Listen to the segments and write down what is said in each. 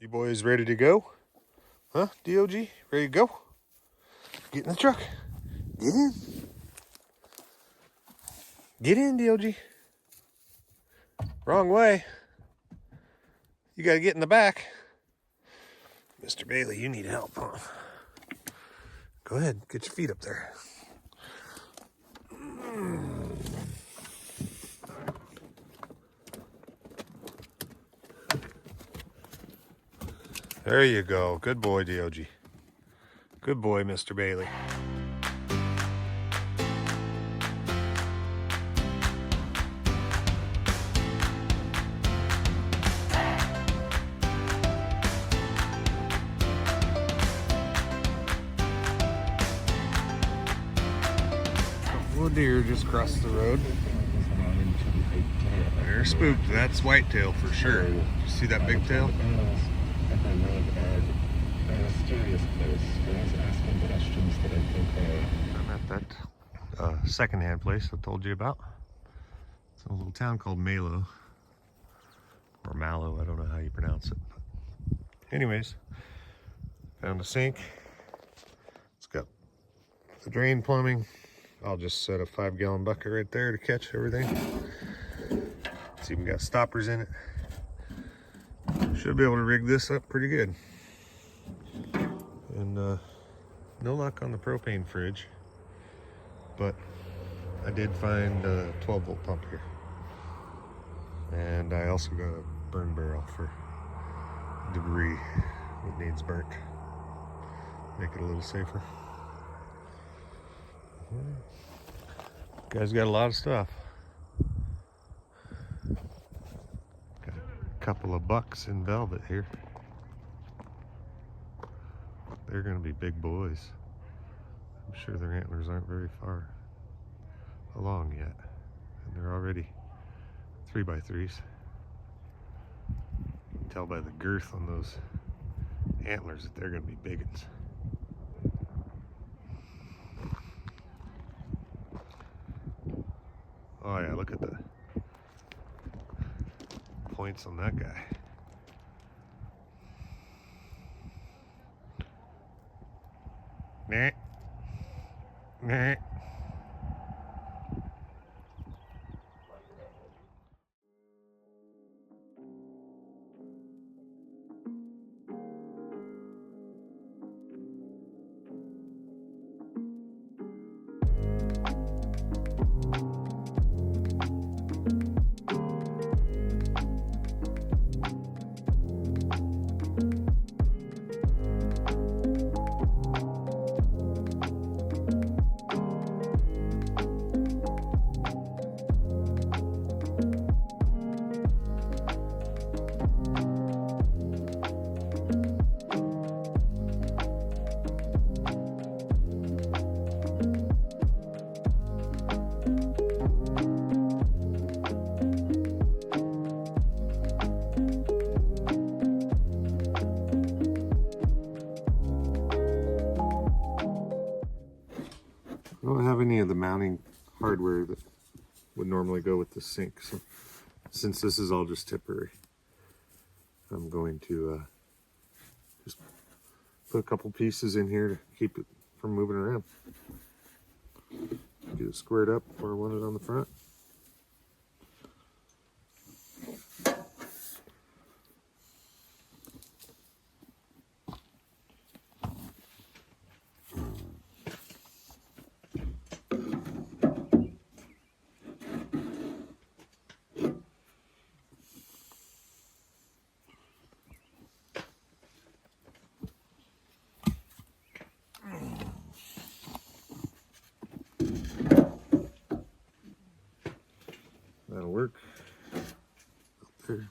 You boys ready to go? Huh, DOG? Ready to go? Get in the truck. Get in. Get in, DOG. Wrong way. You gotta get in the back. Mr. Bailey, you need help, huh? Go ahead, get your feet up there. There you go. Good boy, DOG. Good boy, Mr. Bailey. Little deer just crossed the road. They're spooked. That's whitetail for sure. You see that big tail? I'm at that secondhand place I told you about. It's a little town called Malo. Or Mallow, I don't know how you pronounce it. But anyways, found a sink. It's got the drain plumbing. I'll just set a 5-gallon bucket right there to catch everything. It's even got stoppers in it. Should be able to rig this up pretty good. And no luck on the propane fridge, but I did find a 12-volt pump here. And I also got a burn barrel for debris that needs burnt. Make it a little safer. Guys got a lot of stuff. Got a couple of bucks in velvet here. They're gonna be big boys. I'm sure their antlers aren't very far along yet. And they're already 3x3s. You can tell by the girth on those antlers that they're gonna be big ones. Oh yeah, look at the points on that guy. Nah. Nah. I don't have any of the mounting hardware that would normally go with the sink, so since this is all just temporary, I'm going to just put a couple pieces in here to keep it from moving around. Get it squared up where I want it on the front. That'll work. Up there.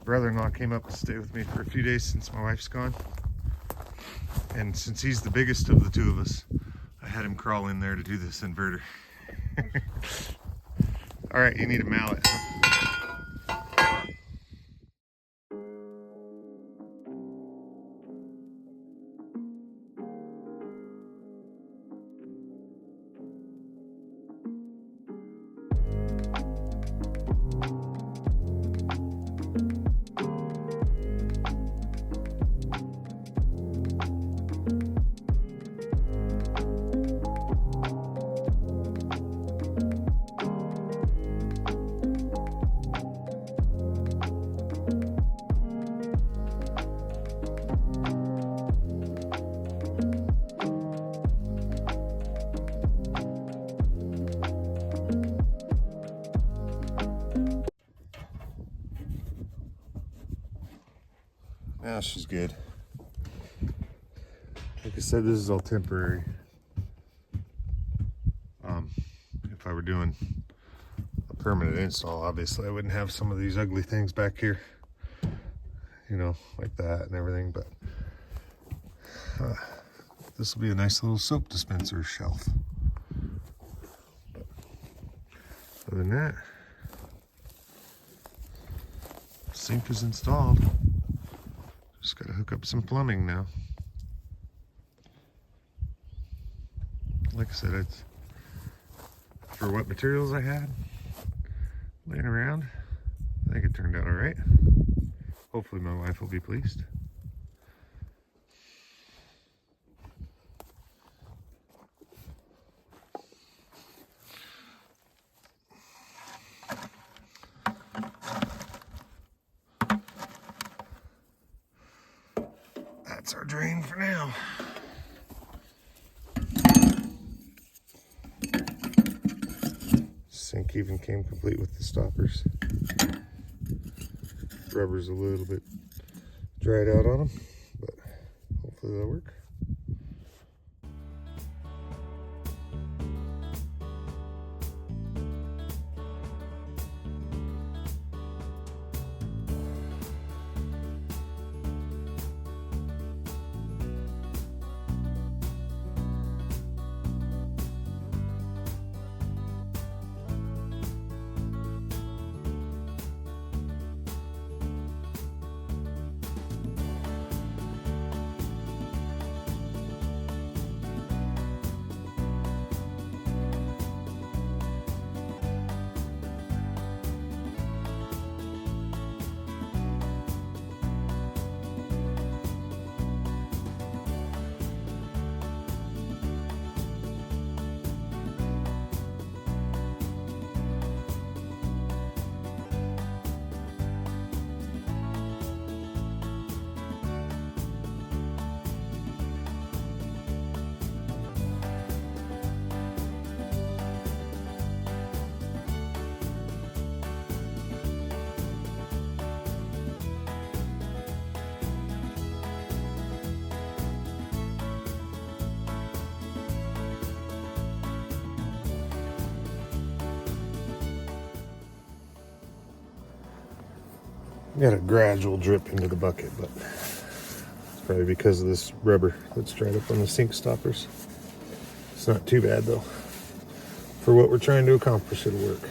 brother-in-law came up to stay with me for a few days since my wife's gone. And since he's the biggest of the two of us, I had him crawl in there to do this inverter. All right, you need a mallet. Now she's good. Like I said, this is all temporary. If I were doing a permanent install, obviously I wouldn't have some of these ugly things back here, you know, like that and everything, but this will be a nice little soap dispenser shelf. But other than that, sink is installed. Just gotta hook up some plumbing now. Like I said, it's for what materials I had laying around. I think it turned out all right. Hopefully my wife will be pleased. That's our drain for now. Sink even came complete with the stoppers. Rubber's a little bit dried out on them, but hopefully that'll work. Got a gradual drip into the bucket, but it's probably because of this rubber that's dried up on the sink stoppers. It's not too bad though. For what we're trying to accomplish, it'll work.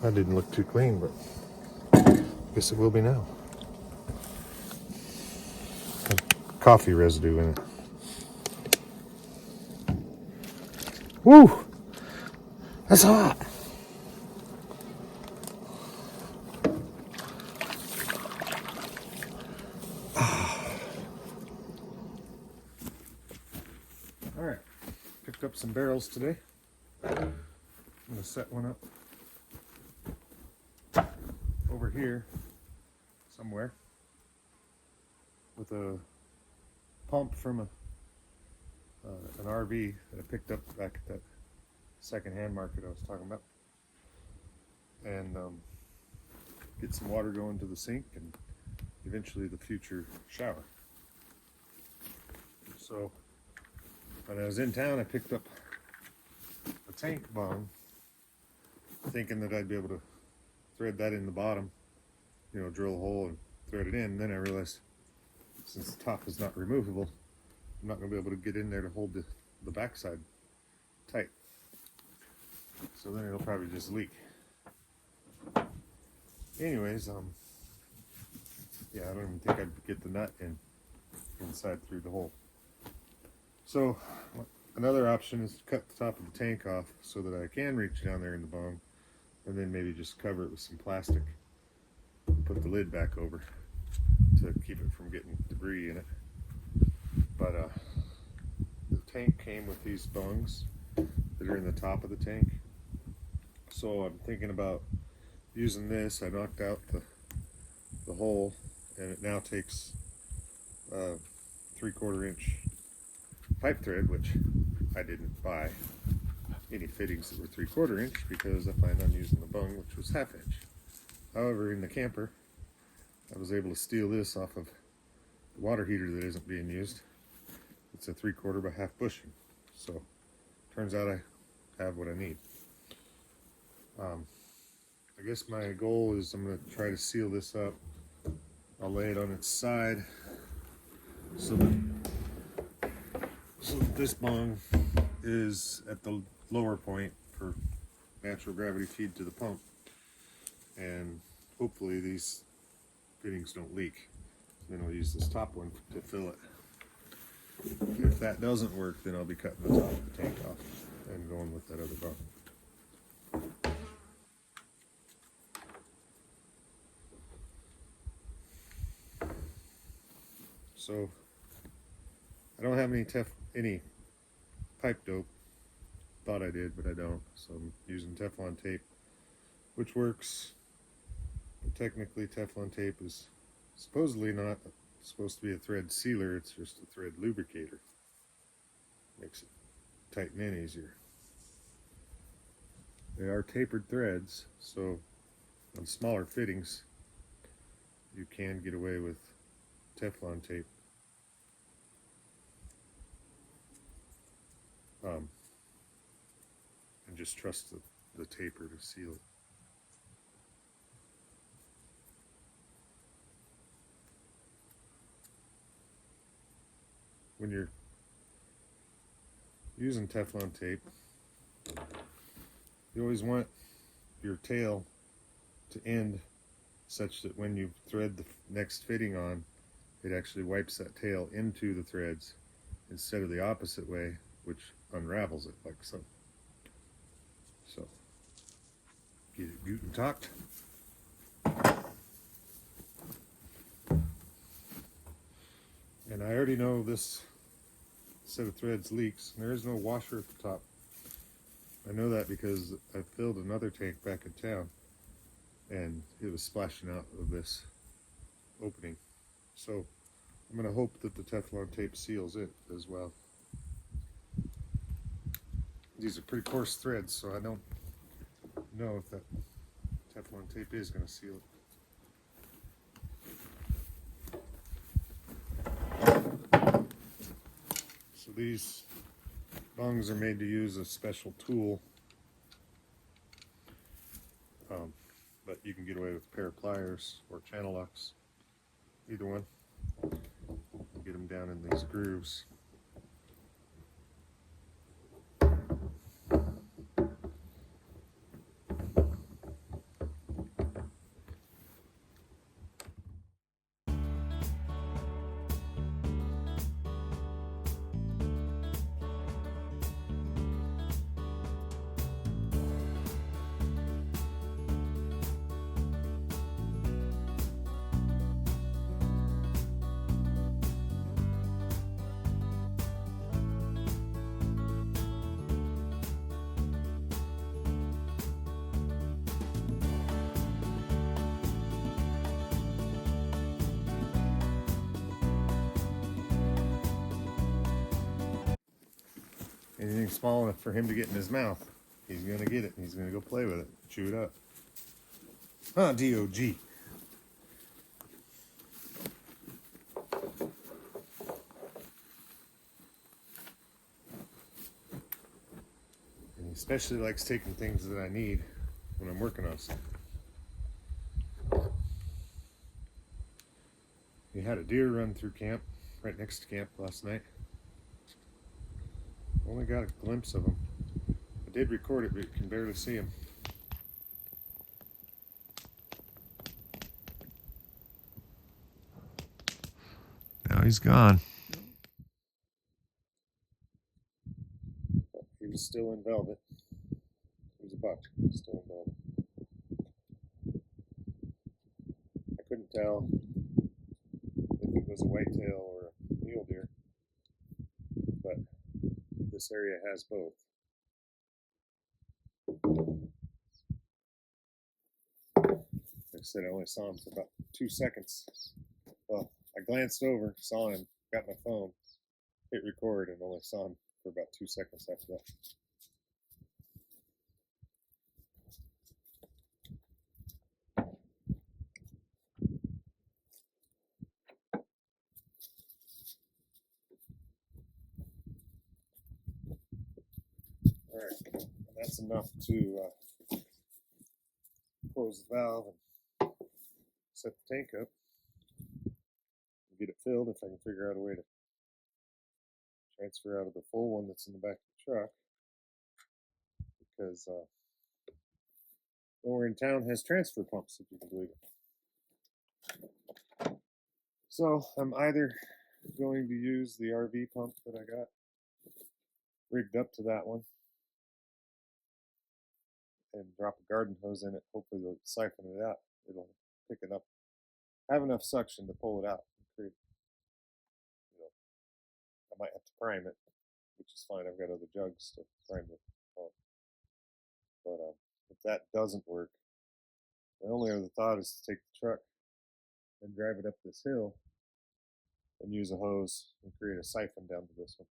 That didn't look too clean, but I guess it will be now. Coffee residue in it. Woo! That's hot. All right, picked up some barrels today. I'm gonna set one up over here somewhere with a pump from an RV that I picked up back at that second-hand market I was talking about, and get some water going to the sink and eventually the future shower. So when I was in town, I picked up a tank bong, thinking that I'd be able to thread that in the bottom, you know, drill a hole and thread it in. And then I realized, since the top is not removable, I'm not going to be able to get in there to hold the backside tight. So then it'll probably just leak. Anyways, yeah, I don't even think I'd get the nut inside through the hole. So another option is to cut the top of the tank off so that I can reach down there in the bong, and then maybe just cover it with some plastic and put the lid back over to keep it from getting debris in it. But the tank came with these bungs that are in the top of the tank, so I'm thinking about using this. I knocked out the hole, and it now takes 3/4 inch pipe thread, which I didn't buy any fittings that were 3/4 inch because I planned on using the bung, which was 1/2 inch. However, in the camper, I was able to steal this off of the water heater that isn't being used. It's a 3/4 by 1/2 bushing, so turns out I have what I need. I guess my goal is I'm going to try to seal this up. I'll lay it on its side so that this bung is at the lower point for natural gravity feed to the pump, and hopefully these fittings don't leak. Then I'll use this top one to fill it. If that doesn't work, then I'll be cutting the top of the tank off and going with that other bung. So I don't have any pipe dope. Thought I did, but I don't. So I'm using Teflon tape, which works. But technically, Teflon tape is supposedly not supposed to be a thread sealer. It's just a thread lubricator. Makes it tighten in easier. They are tapered threads, so on smaller fittings, you can get away with Teflon tape. And just trust the taper to seal it. When you're using Teflon tape, you always want your tail to end such that when you thread the next fitting on, it actually wipes that tail into the threads instead of the opposite way, which unravels it like so. So, get it guten takt. And I already know this set of threads leaks, and there is no washer at the top. I know that because I filled another tank back in town, and it was splashing out of this opening. So I'm going to hope that the Teflon tape seals it as well. These are pretty coarse threads, so I don't know if that Teflon tape is going to seal it. So these bungs are made to use a special tool, but you can get away with a pair of pliers or channel locks, either one. Get them down in these grooves. Anything small enough for him to get in his mouth, he's gonna get it. He's gonna go play with it, chew it up. Huh, D-O-G. And he especially likes taking things that I need when I'm working on something. We had a deer run through camp, right next to camp last night. Only got a glimpse of him. I did record it, but you can barely see him. Now he's gone. But he was still in velvet. He was a buck, still in velvet. I couldn't tell if it was a whitetail or a mule deer, but this area has both. Like I said, I only saw him for about 2 seconds. Well, I glanced over, saw him, got my phone, hit record, and only saw him for about 2 seconds after that. Alright, and that's enough to close the valve and set the tank up and get it filled if I can figure out a way to transfer out of the full one that's in the back of the truck, because nowhere in town has transfer pumps, if you can believe it. So I'm either going to use the RV pump that I got rigged up to that one and drop a garden hose in it. Hopefully they'll siphon it out. It'll pick it up, have enough suction to pull it out and create, I might have to prime it, which is fine. I've got other jugs to prime the pump. But if that doesn't work, my only other thought is to take the truck and drive it up this hill and use a hose and create a siphon down to this one,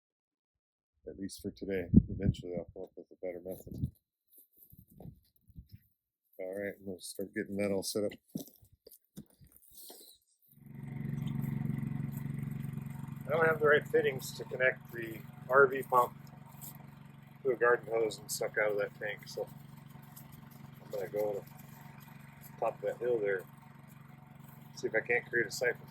at least for today. Eventually I'll come up with a better method. Alright, I'm going to start getting that all set up. I don't have the right fittings to connect the RV pump to a garden hose and suck out of that tank, so I'm going to go to the top of that hill there, see if I can't create a siphon.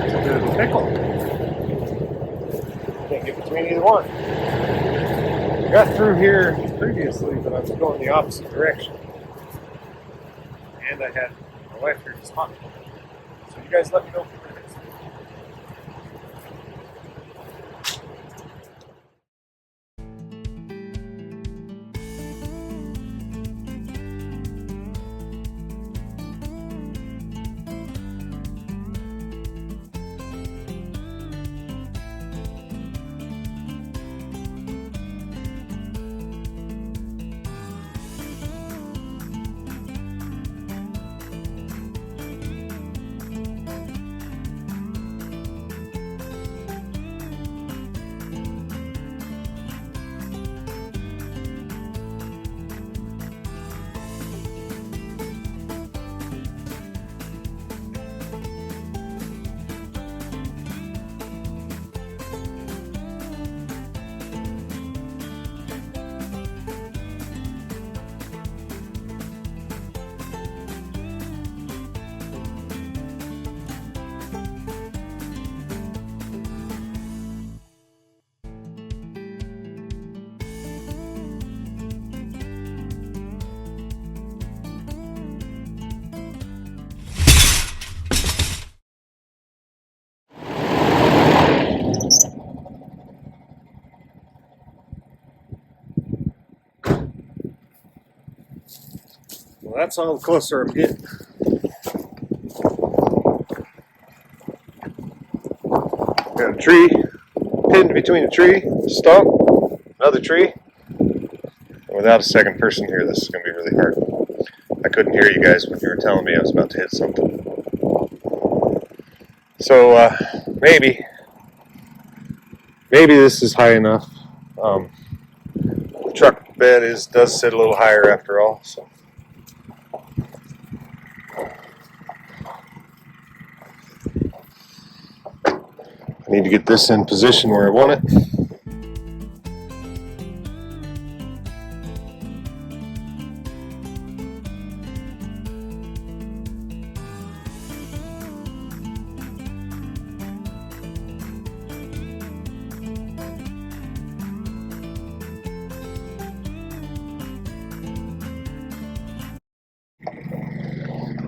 It's a bit of a pickle. Can't get between either one. I got through here previously, but I was going the opposite direction. And I had my wife here just talking. So you guys let me know if you're going to miss it. Well, that's all the closer I'm getting. Got a tree pinned between a tree, stump, another tree. And without a second person here, this is going to be really hard. I couldn't hear you guys when you were telling me I was about to hit something. So maybe this is high enough. The truck bed does sit a little higher after all. So I need to get this in position where I want it.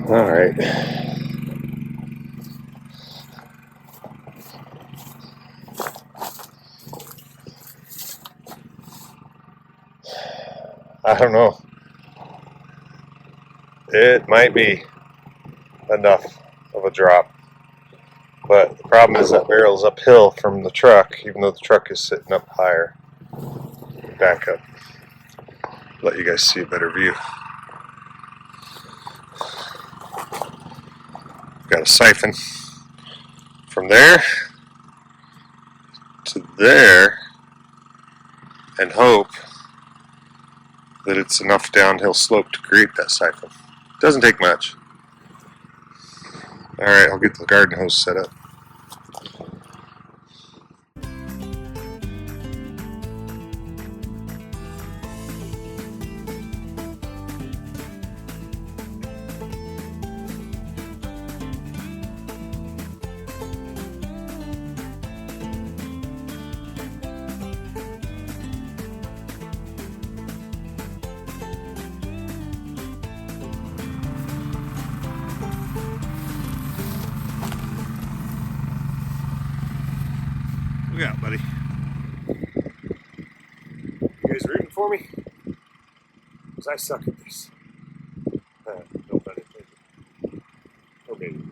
All right. I don't know. It might be enough of a drop. But the problem is that barrel's uphill from the truck, even though the truck is sitting up higher. Back up. Let you guys see a better view. Got a siphon from there to there and hope that it's enough downhill slope to create that siphon. Doesn't take much. Alright, I'll get the garden hose set up. Look out, buddy. You guys rooting for me? Because I suck at this. No pun intended. Okay, you guys.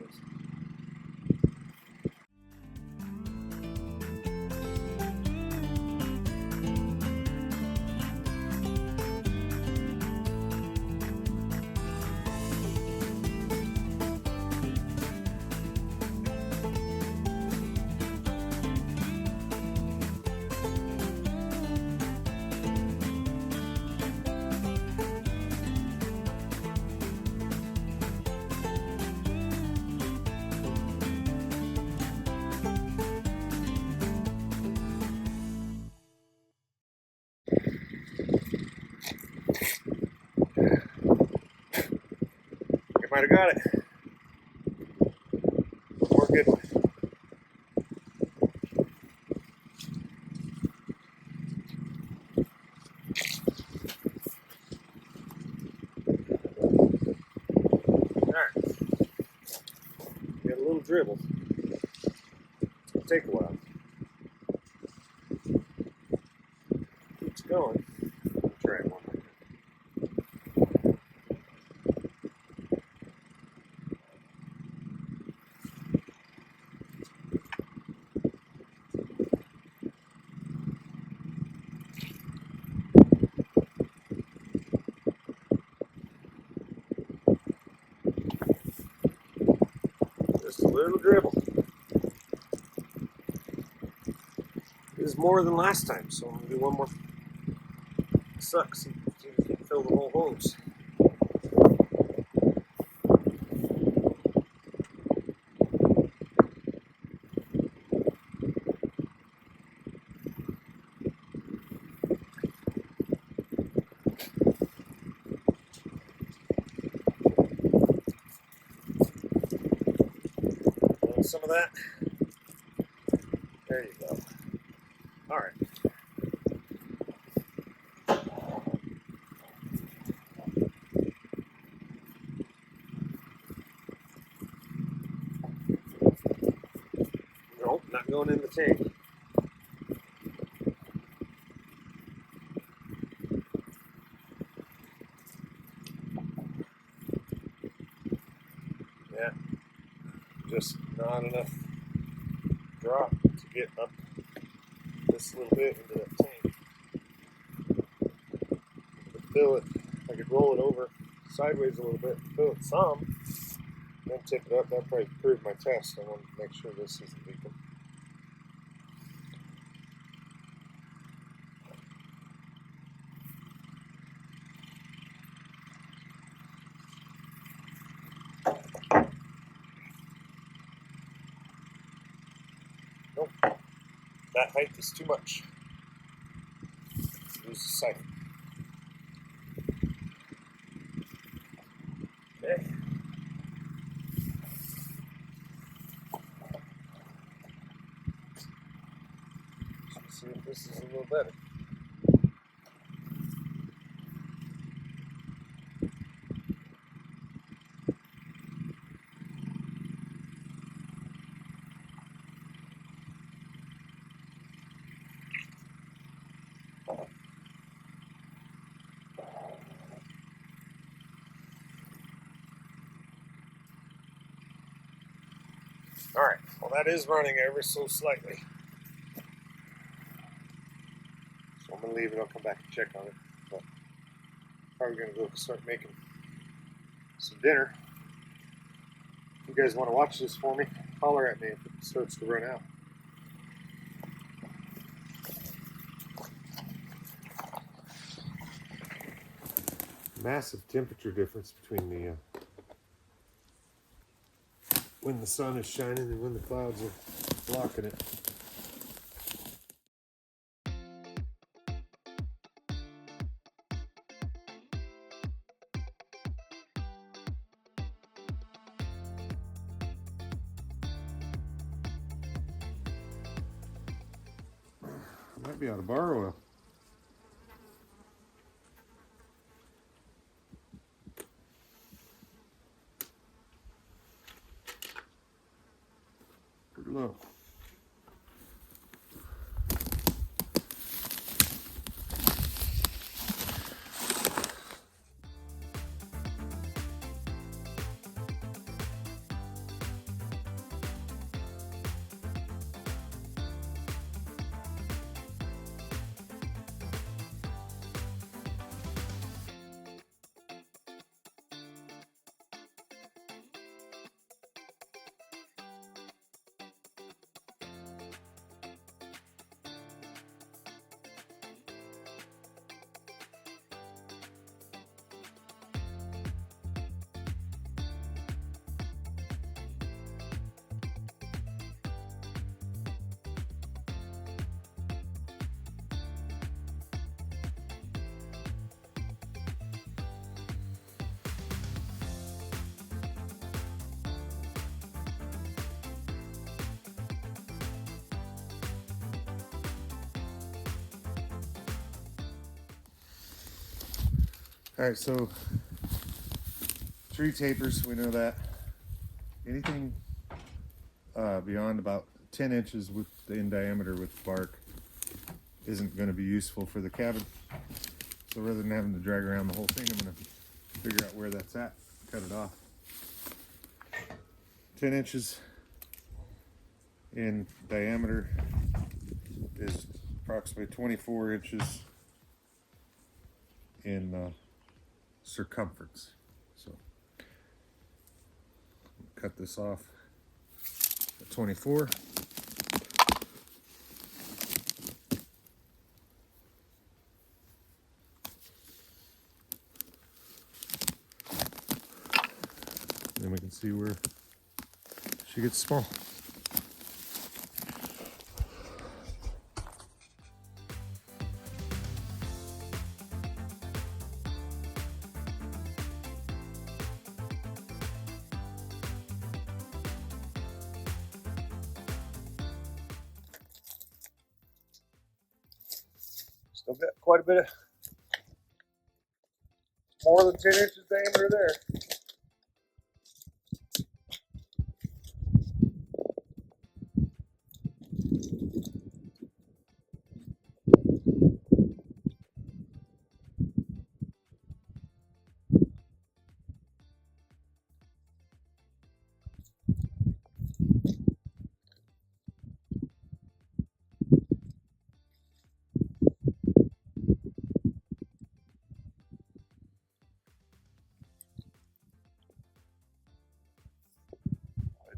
Might have got it. One more good one. Alright. Got a little dribble. It'll take a while. Keeps going. I'll try it one more time. Just a little dribble. This is more than last time, so I'm going to do one more suck, see if we can fill the whole hose. Some of that. There you go. All right. Nope, not going in the tank. Yeah. Just not enough drop to get up this little bit into that tank. To fill it, I could roll it over sideways a little bit, fill it some, then tip it up. That probably proved my test. I wanted to make sure this isn't leaking. Nope, that height is too much. Use the siphon. Okay. Let's see if this is a little better. Alright, well that is running ever so slightly. So I'm going to leave it, I'll come back and check on it. But probably going to go start making some dinner. If you guys want to watch this for me, holler at me if it starts to run out. Massive temperature difference between the when the sun is shining and when the clouds are blocking it. I might be out of bar oil. Pretty low. All right, so tree tapers, we know that. Anything beyond about 10 inches in diameter with bark isn't going to be useful for the cabin. So rather than having to drag around the whole thing, I'm going to figure out where that's at, cut it off. 10 inches in diameter is approximately 24 inches in circumference. So cut this off at 24. Then we can see where she gets small. Still got quite a bit of more than 10 inches diameter there.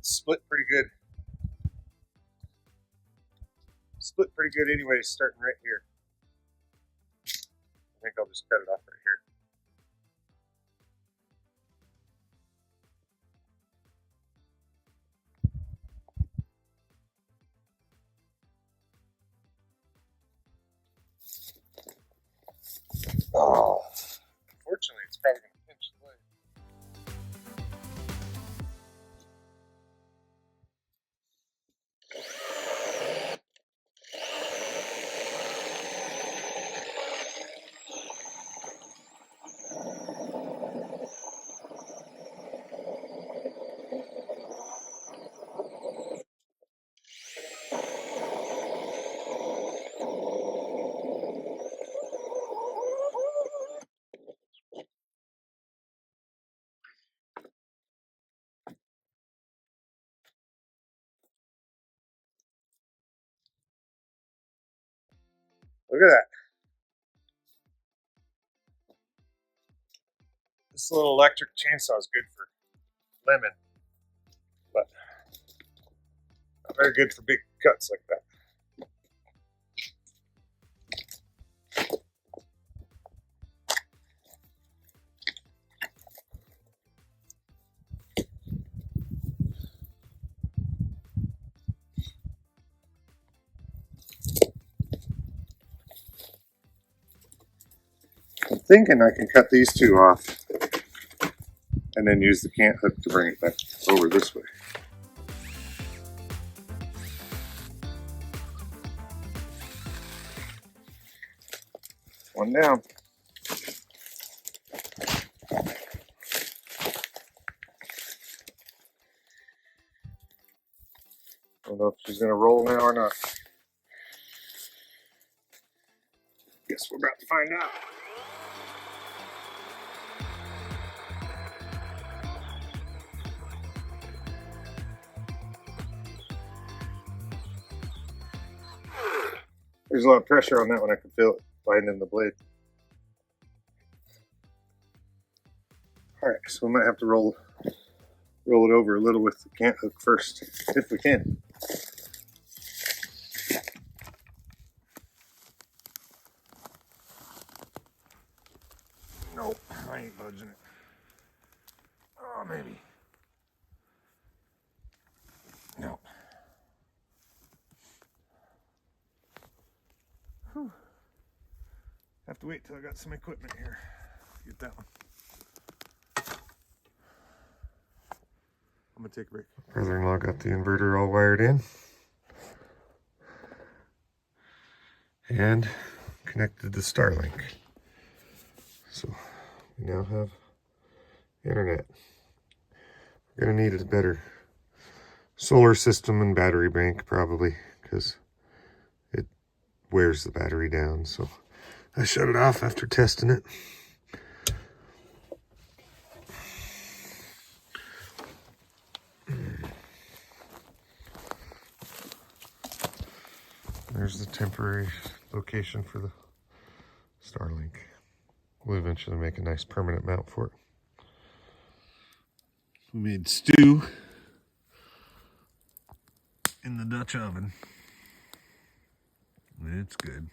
It's split pretty good. Split pretty good anyways, starting right here. I think I'll just cut it off right here. Oh, unfortunately, it's probably going to pinch the blade. Look at that. This little electric chainsaw is good for lemon, but not very good for big cuts like that. I'm thinking I can cut these two off and then use the cant hook to bring it back over this way. One down. I don't know if she's going to roll now or not. Guess we're about to find out. There's a lot of pressure on that one. I can feel it binding the blade. Alright, so we might have to roll it over a little with the cant hook first, if we can. Nope, I ain't budging it. Oh, maybe. No. Whew. Have to wait till I got some equipment here to get that one. I'm gonna take a break. Brother-in-law got the inverter all wired in and connected to Starlink. So we now have internet. We're gonna need a better solar system and battery bank probably, because it wears the battery down. So I shut it off after testing it. There's the temporary location for the Starlink. We'll eventually make a nice permanent mount for it. We made stew in the Dutch oven. It's good.